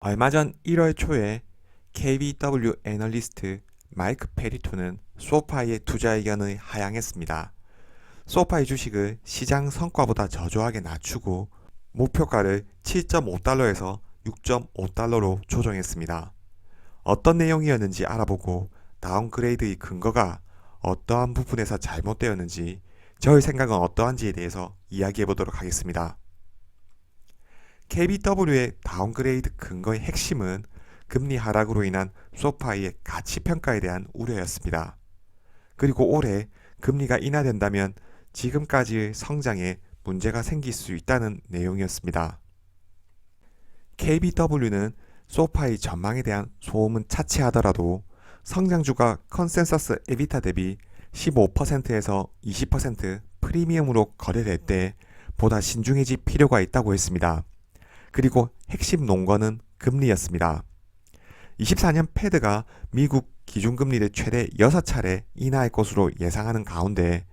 얼마 전 1월 초에 KBW 애널리스트 마이크 페리토는 소파이의 투자 의견을 하향했습니다. 소파이 주식을 시장 성과보다 저조하게 낮추고 목표가를 7.5달러에서 6.5달러로 조정했습니다. 어떤 내용이었는지 알아보고 다운그레이드의 근거가 어떠한 부분에서 잘못되었는지, 저의 생각은 어떠한지에 대해서 이야기해 보도록 하겠습니다. KBW의 다운그레이드 근거의 핵심은 금리 하락으로 인한 소파이의 가치평가에 대한 우려였습니다. 그리고 올해 금리가 인하된다면 지금까지의 성장에 문제가 생길 수 있다는 내용이었습니다. KBW는 소파이 전망에 대한 소음은 차치하더라도 성장주가 컨센서스 에비타 대비 15%에서 20% 프리미엄으로 거래될 때 보다 신중해질 필요가 있다고 했습니다. 그리고 핵심 논거는 금리였습니다. 24년 패드가 미국 기준금리를 최대 6차례 인하할 것으로 예상하는 가운데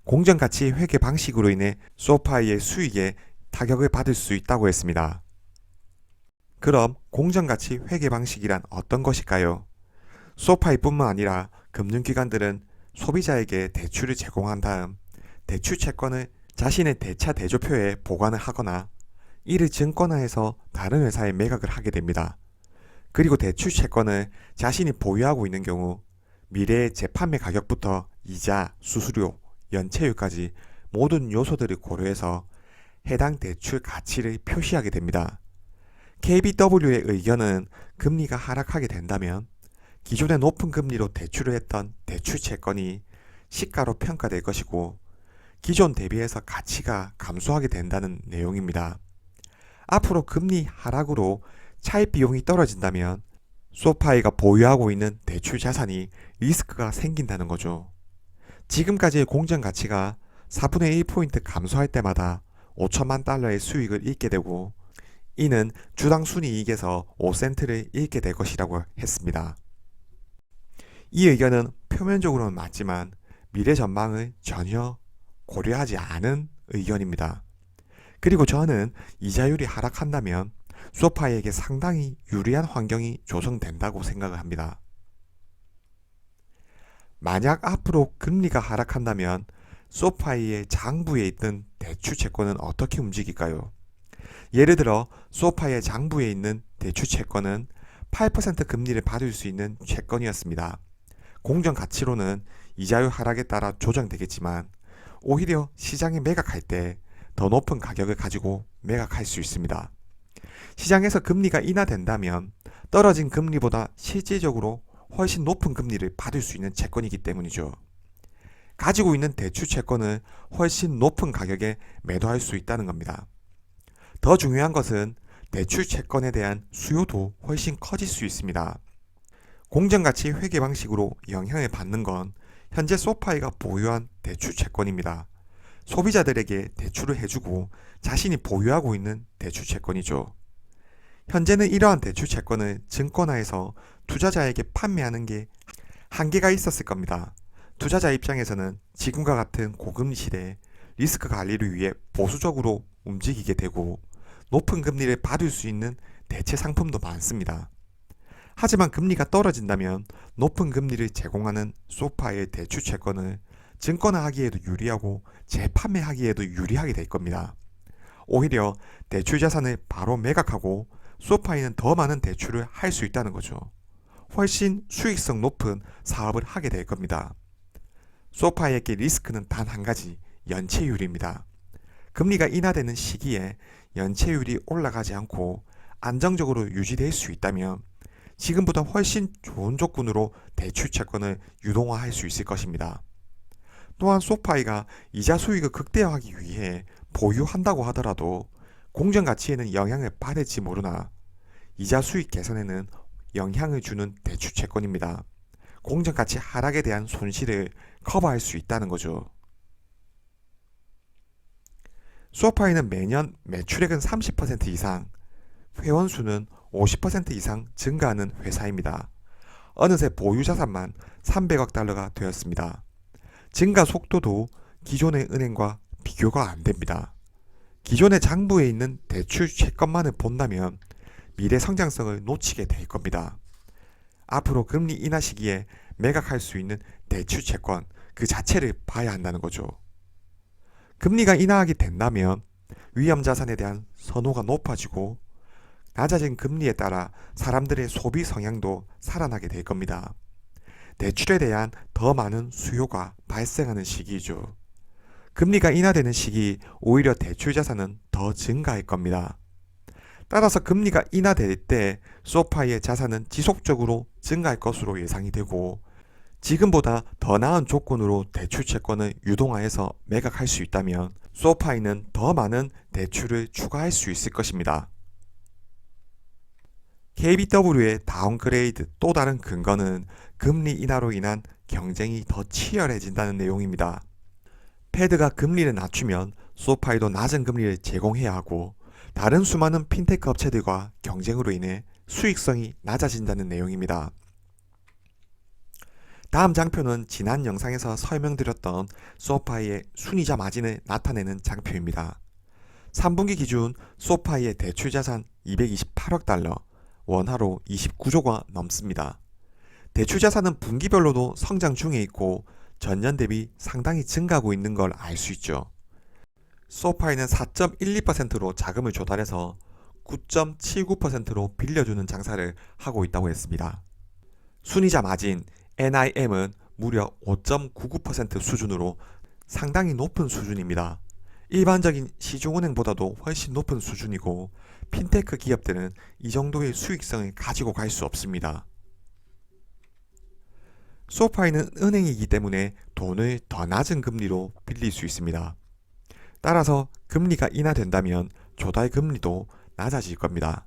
공정가치 회계 방식으로 인해 소파이의 수익에 타격을 받을 수 있다고 했습니다. 그럼 공정가치 회계 방식이란 어떤 것일까요? 소파이뿐만 아니라 금융기관들은 소비자에게 대출을 제공한 다음 대출 채권을 자신의 대차 대조표에 보관을 하거나 이를 증권화해서 다른 회사에 매각을 하게 됩니다. 그리고 대출 채권을 자신이 보유하고 있는 경우 미래의 재판매 가격부터 이자, 수수료, 연체율까지 모든 요소들을 고려해서 해당 대출 가치를 표시하게 됩니다. KBW의 의견은 금리가 하락하게 된다면 기존의 높은 금리로 대출을 했던 대출 채권이 시가로 평가될 것이고 기존 대비해서 가치가 감소하게 된다는 내용입니다. 앞으로 금리 하락으로 차입 비용이 떨어진다면 소파이가 보유하고 있는 대출 자산이 리스크가 생긴다는 거죠. 지금까지의 공정 가치가 4분의 1포인트 감소할 때마다 5천만 달러의 수익을 잃게 되고 이는 주당 순이익에서 5센트를 잃게 될 것이라고 했습니다. 이 의견은 표면적으로는 맞지만 미래 전망을 전혀 고려하지 않은 의견입니다. 그리고 저는 이자율이 하락한다면 소파이에게 상당히 유리한 환경이 조성된다고 생각을 합니다. 만약 앞으로 금리가 하락한다면 소파이의 장부에 있는 대출 채권은 어떻게 움직일까요? 예를 들어 소파이의 장부에 있는 대출 채권은 8% 금리를 받을 수 있는 채권이었습니다. 공정 가치로는 이자율 하락에 따라 조정되겠지만 오히려 시장에 매각할 때 더 높은 가격을 가지고 매각할 수 있습니다. 시장에서 금리가 인하된다면 떨어진 금리보다 실질적으로 훨씬 높은 금리를 받을 수 있는 채권이기 때문이죠. 가지고 있는 대출 채권을 훨씬 높은 가격에 매도할 수 있다는 겁니다. 더 중요한 것은 대출 채권에 대한 수요도 훨씬 커질 수 있습니다. 공정가치 회계 방식으로 영향을 받는 건 현재 소파이가 보유한 대출 채권입니다. 소비자들에게 대출을 해주고 자신이 보유하고 있는 대출 채권이죠. 현재는 이러한 대출 채권을 증권화해서 투자자에게 판매하는 게 한계가 있었을 겁니다. 투자자 입장에서는 지금과 같은 고금리 시대에 리스크 관리를 위해 보수적으로 움직이게 되고 높은 금리를 받을 수 있는 대체 상품도 많습니다. 하지만 금리가 떨어진다면 높은 금리를 제공하는 소파의 대출 채권을 증권화하기에도 유리하고 재판매하기에도 유리하게 될 겁니다. 오히려 대출 자산을 바로 매각하고 소파이는 더 많은 대출을 할 수 있다는 거죠. 훨씬 수익성 높은 사업을 하게 될 겁니다. 소파이에게 리스크는 단 한 가지, 연체율입니다. 금리가 인하되는 시기에 연체율이 올라가지 않고 안정적으로 유지될 수 있다면 지금보다 훨씬 좋은 조건으로 대출 채권을 유동화할 수 있을 것입니다. 또한 소파이가 이자 수익을 극대화하기 위해 보유한다고 하더라도 공정 가치에는 영향을 받을지 모르나 이자 수익 개선에는 영향을 주는 대출 채권입니다. 공정 가치 하락에 대한 손실을 커버할 수 있다는 거죠. 소파이는 매년 매출액은 30% 이상, 회원 수는 50% 이상 증가하는 회사입니다. 어느새 보유 자산만 300억 달러가 되었습니다. 증가 속도도 기존의 은행과 비교가 안 됩니다. 기존의 장부에 있는 대출 채권만을 본다면 미래 성장성을 놓치게 될 겁니다. 앞으로 금리 인하 시기에 매각할 수 있는 대출 채권 그 자체를 봐야 한다는 거죠. 금리가 인하하게 된다면 위험 자산에 대한 선호가 높아지고 낮아진 금리에 따라 사람들의 소비 성향도 살아나게 될 겁니다. 대출에 대한 더 많은 수요가 발생하는 시기이죠. 금리가 인하되는 시기 오히려 대출 자산은 더 증가할 겁니다. 따라서 금리가 인하될 때 소파이의 자산은 지속적으로 증가할 것으로 예상이 되고 지금보다 더 나은 조건으로 대출 채권을 유동화해서 매각할 수 있다면 소파이는 더 많은 대출을 추가할 수 있을 것입니다. KBW의 다운그레이드 또 다른 근거는 금리 인하로 인한 경쟁이 더 치열해진다는 내용입니다. 패드가 금리를 낮추면 소파이도 낮은 금리를 제공해야 하고 다른 수많은 핀테크 업체들과 경쟁으로 인해 수익성이 낮아진다는 내용입니다. 다음 장표는 지난 영상에서 설명드렸던 소파이의 순이자 마진을 나타내는 장표입니다. 3분기 기준 소파이의 대출 자산 228억 달러, 원화로 29조가 넘습니다. 대출 자산은 분기별로도 성장 중에 있고 전년 대비 상당히 증가하고 있는 걸 알 수 있죠. 소파이는 4.12%로 자금을 조달해서 9.79%로 빌려주는 장사를 하고 있다고 했습니다. 순이자 마진 NIM은 무려 5.99% 수준으로 상당히 높은 수준입니다. 일반적인 시중은행보다도 훨씬 높은 수준이고 핀테크 기업들은 이 정도의 수익성을 가지고 갈 수 없습니다. 소파이는 은행이기 때문에 돈을 더 낮은 금리로 빌릴 수 있습니다. 따라서 금리가 인하된다면 조달 금리도 낮아질 겁니다.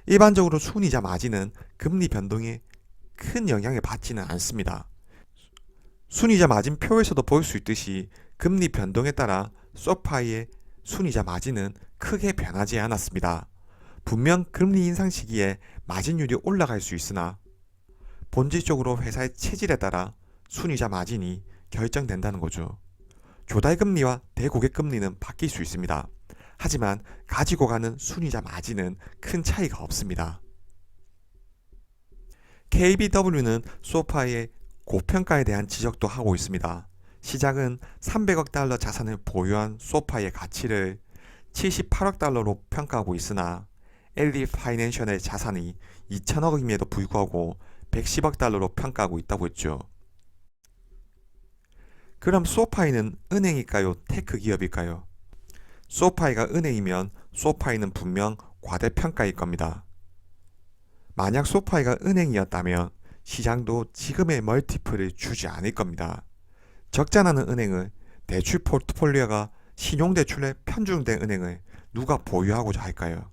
일반적으로 순이자 마진은 금리 변동에 큰 영향을 받지는 않습니다. 순이자 마진 표에서도 볼 수 있듯이 금리 변동에 따라 소파이의 순이자 마진은 크게 변하지 않았습니다. 분명 금리 인상 시기에 마진율이 올라갈 수 있으나 본질적으로 회사의 체질에 따라 순이자 마진이 결정된다는 거죠. 조달금리와 대고객금리는 바뀔 수 있습니다. 하지만 가지고 가는 순이자 마진은 큰 차이가 없습니다. KBW는 소파이의 고평가에 대한 지적도 하고 있습니다. 시장은 300억 달러 자산을 보유한 소파이의 가치를 78억 달러로 평가하고 있으나 LD 파이낸셜의 자산이 2천억임에도 불구하고 110억 달러로 평가하고 있다고 했죠. 그럼 소파이는 은행일까요? 테크 기업일까요? 소파이가 은행이면 소파이는 분명 과대평가일 겁니다. 만약 소파이가 은행이었다면 시장도 지금의 멀티플을 주지 않을 겁니다. 적자나는 은행을 대출 포트폴리오가 신용대출에 편중된 은행을 누가 보유하고자 할까요?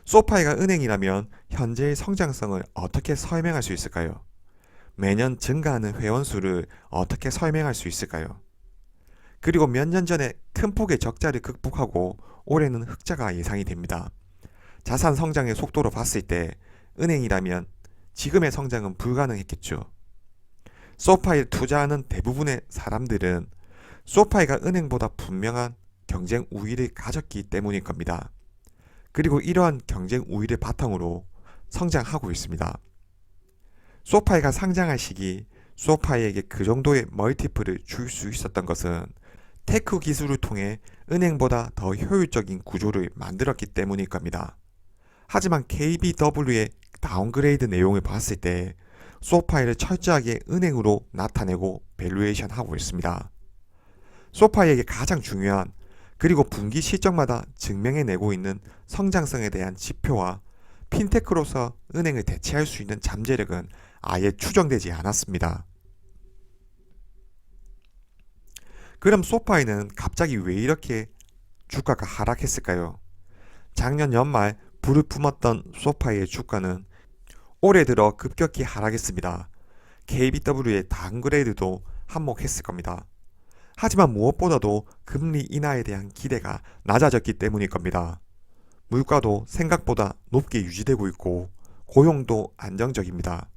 소파이가 은행이라면 현재의 성장성을 어떻게 설명할 수 있을까요? 매년 증가하는 회원수를 어떻게 설명할 수 있을까요? 그리고 몇 년 전에 큰 폭의 적자를 극복하고 올해는 흑자가 예상이 됩니다. 자산 성장의 속도로 봤을 때 은행이라면 지금의 성장은 불가능했겠죠. 소파이에 투자하는 대부분의 사람들은 소파이가 은행보다 분명한 경쟁 우위를 가졌기 때문일 겁니다. 그리고 이러한 경쟁 우위를 바탕으로 성장하고 있습니다. 소파이가 상장할 시기 소파이에게 그 정도의 멀티플을 줄 수 있었던 것은 테크 기술을 통해 은행보다 더 효율적인 구조를 만들었기 때문일 겁니다. 하지만 KBW의 다운그레이드 내용을 봤을 때 소파이를 철저하게 은행으로 나타내고 밸류에이션 하고 있습니다. 소파이에게 가장 중요한 그리고 분기 실적마다 증명해내고 있는 성장성에 대한 지표와 핀테크로서 은행을 대체할 수 있는 잠재력은 아예 추정되지 않았습니다. 그럼 소파이는 갑자기 왜 이렇게 주가가 하락했을까요? 작년 연말 불을 뿜었던 소파이의 주가는 올해 들어 급격히 하락했습니다. KBW의 다운그레이드도 한몫했을 겁니다. 하지만 무엇보다도 금리 인하에 대한 기대가 낮아졌기 때문일 겁니다. 물가도 생각보다 높게 유지되고 있고 고용도 안정적입니다.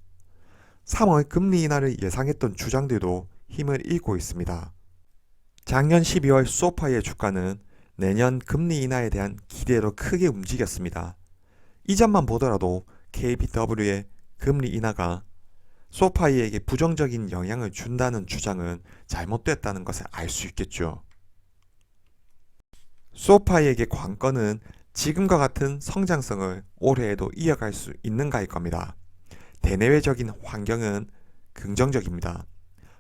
3월 금리 인하를 예상했던 주장들도 힘을 잃고 있습니다. 작년 12월 소파이의 주가는 내년 금리 인하에 대한 기대로 크게 움직였습니다. 이 점만 보더라도 KBW의 금리 인하가 소파이에게 부정적인 영향을 준다는 주장은 잘못됐다는 것을 알 수 있겠죠. 소파이에게 관건은 지금과 같은 성장성을 올해에도 이어갈 수 있는가일 겁니다. 대내외적인 환경은 긍정적입니다.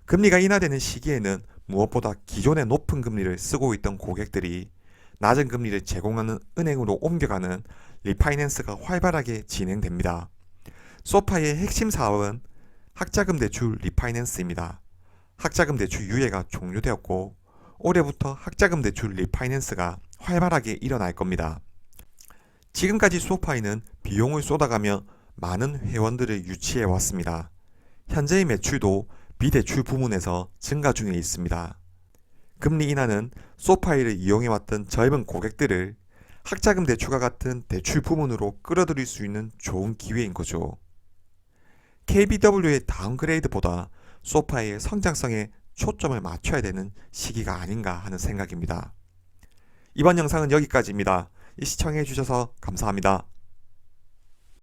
금리가 인하되는 시기에는 무엇보다 기존의 높은 금리를 쓰고 있던 고객들이 낮은 금리를 제공하는 은행으로 옮겨가는 리파이낸스가 활발하게 진행됩니다. 소파이의 핵심 사업은 학자금 대출 리파이낸스입니다. 학자금 대출 유예가 종료되었고 올해부터 학자금 대출 리파이낸스가 활발하게 일어날 겁니다. 지금까지 소파이는 비용을 쏟아가며 많은 회원들을 유치해 왔습니다. 현재의 매출도 비대출 부문에서 증가 중에 있습니다. 금리 인하는 소파이를 이용해왔던 젊은 고객들을 학자금 대출과 같은 대출 부문으로 끌어들일 수 있는 좋은 기회인 거죠. KBW의 다운그레이드보다 소파이의 성장성에 초점을 맞춰야 되는 시기가 아닌가 하는 생각입니다. 이번 영상은 여기까지입니다. 시청해 주셔서 감사합니다.